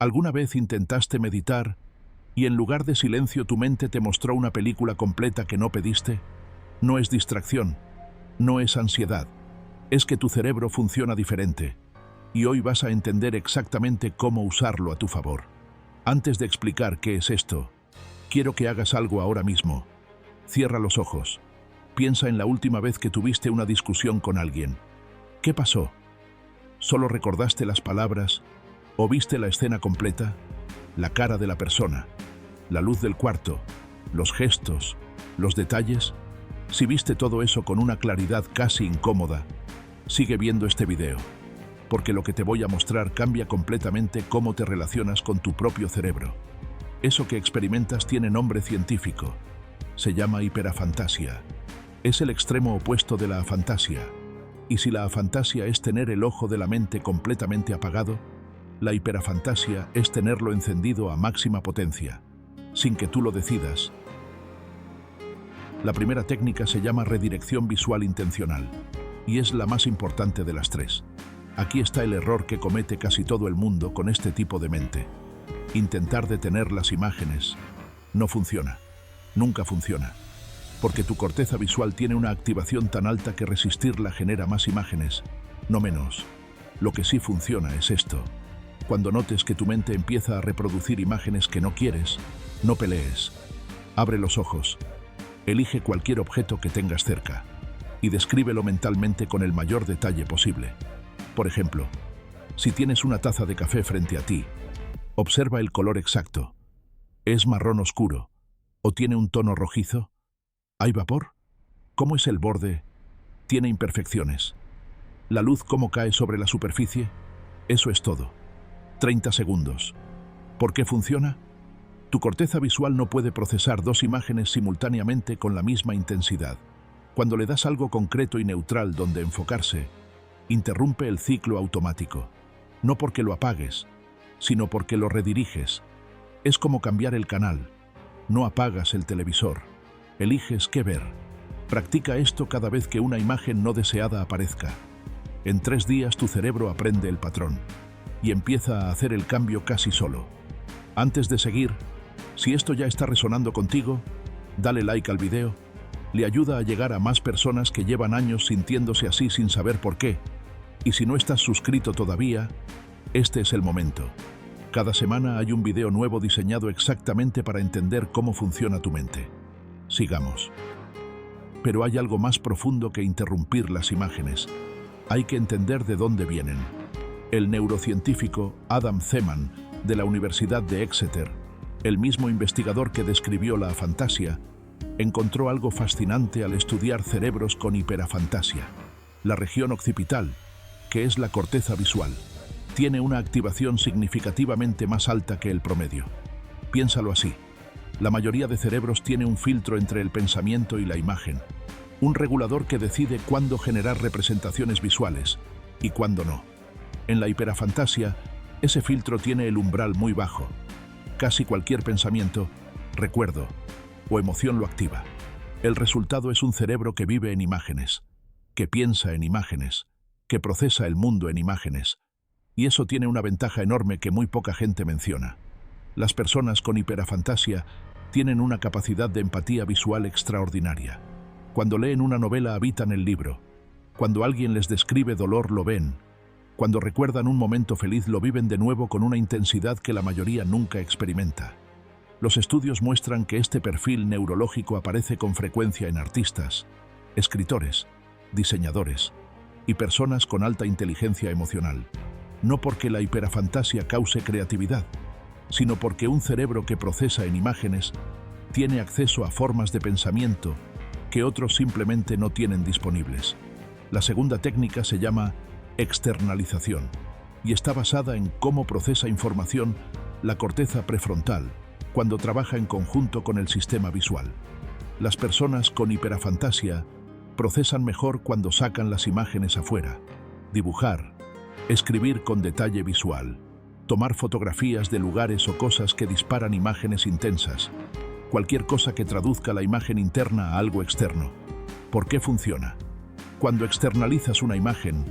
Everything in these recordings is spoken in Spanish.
¿Alguna vez intentaste meditar y en lugar de silencio tu mente te mostró una película completa que no pediste? No es distracción, no es ansiedad, es que tu cerebro funciona diferente y hoy vas a entender exactamente cómo usarlo a tu favor. Antes de explicar qué es esto, quiero que hagas algo ahora mismo. Cierra los ojos. Piensa en la última vez que tuviste una discusión con alguien. ¿Qué pasó? ¿Solo recordaste las palabras o viste la escena completa? La cara de la persona, la luz del cuarto, los gestos, los detalles. Si viste todo eso con una claridad casi incómoda, sigue viendo este video, porque lo que te voy a mostrar cambia completamente cómo te relacionas con tu propio cerebro. Eso que experimentas tiene nombre científico. Se llama hiperafantasia. Es el extremo opuesto de la afantasia. Y si la afantasia es tener el ojo de la mente completamente apagado, la hiperafantasia es tenerlo encendido a máxima potencia, sin que tú lo decidas. La primera técnica se llama redirección visual intencional, y es la más importante de las tres. Aquí está el error que comete casi todo el mundo con este tipo de mente. Intentar detener las imágenes no funciona, nunca funciona, porque tu corteza visual tiene una activación tan alta que resistirla genera más imágenes, no menos. Lo que sí funciona es esto. Cuando notes que tu mente empieza a reproducir imágenes que no quieres, no pelees. Abre los ojos, elige cualquier objeto que tengas cerca y descríbelo mentalmente con el mayor detalle posible. Por ejemplo, si tienes una taza de café frente a ti, observa el color exacto. ¿Es marrón oscuro o tiene un tono rojizo? ¿Hay vapor? ¿Cómo es el borde? ¿Tiene imperfecciones? ¿La luz cómo cae sobre la superficie? Eso es todo. 30 segundos. ¿Por qué funciona? Tu corteza visual no puede procesar dos imágenes simultáneamente con la misma intensidad. Cuando le das algo concreto y neutral donde enfocarse, interrumpe el ciclo automático. No porque lo apagues, sino porque lo rediriges. Es como cambiar el canal. No apagas el televisor. Eliges qué ver. Practica esto cada vez que una imagen no deseada aparezca. En 3 días tu cerebro aprende el patrón y empieza a hacer el cambio casi solo. Antes de seguir, si esto ya está resonando contigo, dale like al video. Le ayuda a llegar a más personas que llevan años sintiéndose así sin saber por qué. Y si no estás suscrito todavía, este es el momento. Cada semana hay un video nuevo diseñado exactamente para entender cómo funciona tu mente. Sigamos. Pero hay algo más profundo que interrumpir las imágenes. Hay que entender de dónde vienen. El neurocientífico Adam Zeman, de la Universidad de Exeter, el mismo investigador que describió la afantasia, encontró algo fascinante al estudiar cerebros con hiperafantasia. La región occipital, que es la corteza visual, tiene una activación significativamente más alta que el promedio. Piénsalo así. La mayoría de cerebros tiene un filtro entre el pensamiento y la imagen, un regulador que decide cuándo generar representaciones visuales y cuándo no. En la hiperafantasia, ese filtro tiene el umbral muy bajo. Casi cualquier pensamiento, recuerdo o emoción lo activa. El resultado es un cerebro que vive en imágenes, que piensa en imágenes, que procesa el mundo en imágenes. Y eso tiene una ventaja enorme que muy poca gente menciona. Las personas con hiperafantasia tienen una capacidad de empatía visual extraordinaria. Cuando leen una novela habitan el libro. Cuando alguien les describe dolor lo ven. Cuando recuerdan un momento feliz lo viven de nuevo con una intensidad que la mayoría nunca experimenta. Los estudios muestran que este perfil neurológico aparece con frecuencia en artistas, escritores, diseñadores y personas con alta inteligencia emocional. No porque la hiperafantasia cause creatividad, sino porque un cerebro que procesa en imágenes tiene acceso a formas de pensamiento que otros simplemente no tienen disponibles. La segunda técnica se llama externalización y está basada en cómo procesa información la corteza prefrontal cuando trabaja en conjunto con el sistema visual. Las personas con hiperafantasia procesan mejor cuando sacan las imágenes afuera. Dibujar, escribir con detalle visual, tomar fotografías de lugares o cosas que disparan imágenes intensas, cualquier cosa que traduzca la imagen interna a algo externo. ¿Por qué funciona? Cuando externalizas una imagen,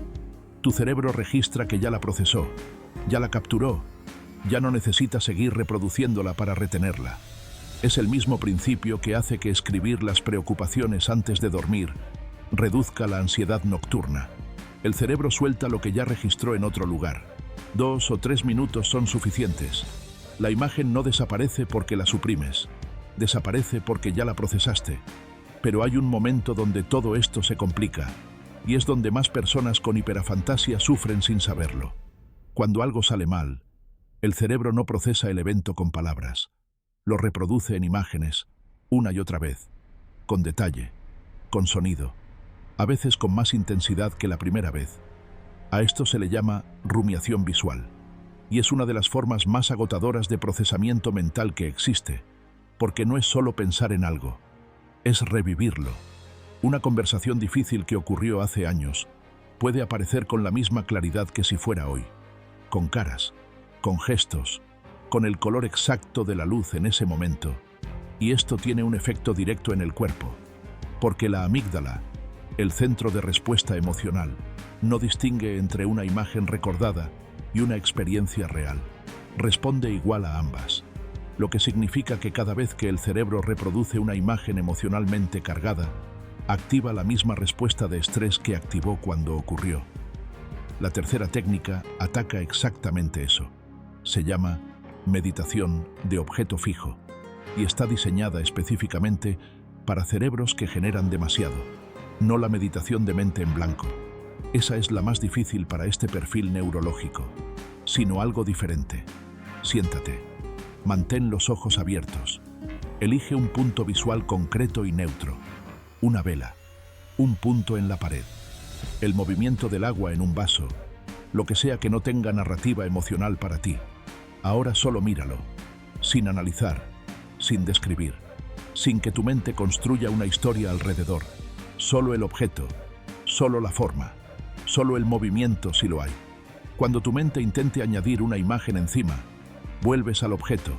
tu cerebro registra que ya la procesó, ya la capturó, Ya no necesita seguir reproduciéndola para retenerla. Es el mismo principio que hace que escribir las preocupaciones antes de dormir reduzca la ansiedad nocturna. El cerebro suelta lo que ya registró en otro lugar. 2 o 3 minutos son suficientes. La imagen no desaparece porque la suprimes. Desaparece porque ya la procesaste. Pero hay un momento donde todo esto se complica, y es donde más personas con hiperafantasia sufren sin saberlo. Cuando algo sale mal, el cerebro no procesa el evento con palabras. Lo reproduce en imágenes, una y otra vez, con detalle, con sonido, a veces con más intensidad que la primera vez. A esto se le llama rumiación visual, y es una de las formas más agotadoras de procesamiento mental que existe, porque no es solo pensar en algo, es revivirlo. Una conversación difícil que ocurrió hace años puede aparecer con la misma claridad que si fuera hoy, con caras, con gestos, con el color exacto de la luz en ese momento, y esto tiene un efecto directo en el cuerpo, porque la amígdala, el centro de respuesta emocional, no distingue entre una imagen recordada y una experiencia real. Responde igual a ambas, lo que significa que cada vez que el cerebro reproduce una imagen emocionalmente cargada, activa la misma respuesta de estrés que activó cuando ocurrió. La tercera técnica ataca exactamente eso. Se llama meditación de objeto fijo y está diseñada específicamente para cerebros que generan demasiado, no la meditación de mente en blanco. Esa es la más difícil para este perfil neurológico, sino algo diferente. Siéntate, mantén los ojos abiertos, elige un punto visual concreto y neutro, una vela, un punto en la pared, el movimiento del agua en un vaso, lo que sea que no tenga narrativa emocional para ti. Ahora solo míralo, sin analizar, sin describir, sin que tu mente construya una historia alrededor. Solo el objeto, solo la forma, solo el movimiento si lo hay. Cuando tu mente intente añadir una imagen encima, vuelves al objeto,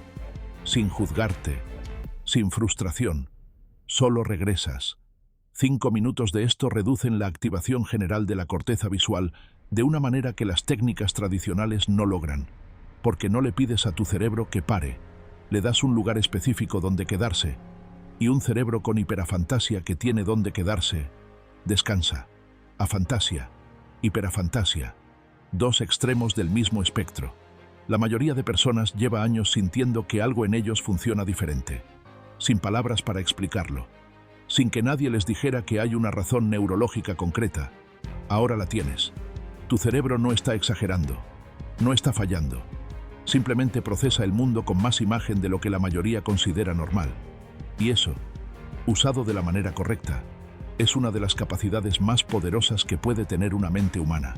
sin juzgarte, sin frustración, solo regresas. 5 minutos de esto reducen la activación general de la corteza visual de una manera que las técnicas tradicionales no logran, porque no le pides a tu cerebro que pare, le das un lugar específico donde quedarse, y un cerebro con hiperafantasia que tiene donde quedarse, descansa. Afantasia, hiperafantasia, dos extremos del mismo espectro. La mayoría de personas lleva años sintiendo que algo en ellos funciona diferente, sin palabras para explicarlo, sin que nadie les dijera que hay una razón neurológica concreta. Ahora la tienes. Tu cerebro no está exagerando, no está fallando. Simplemente procesa el mundo con más imagen de lo que la mayoría considera normal. Y eso, usado de la manera correcta, es una de las capacidades más poderosas que puede tener una mente humana.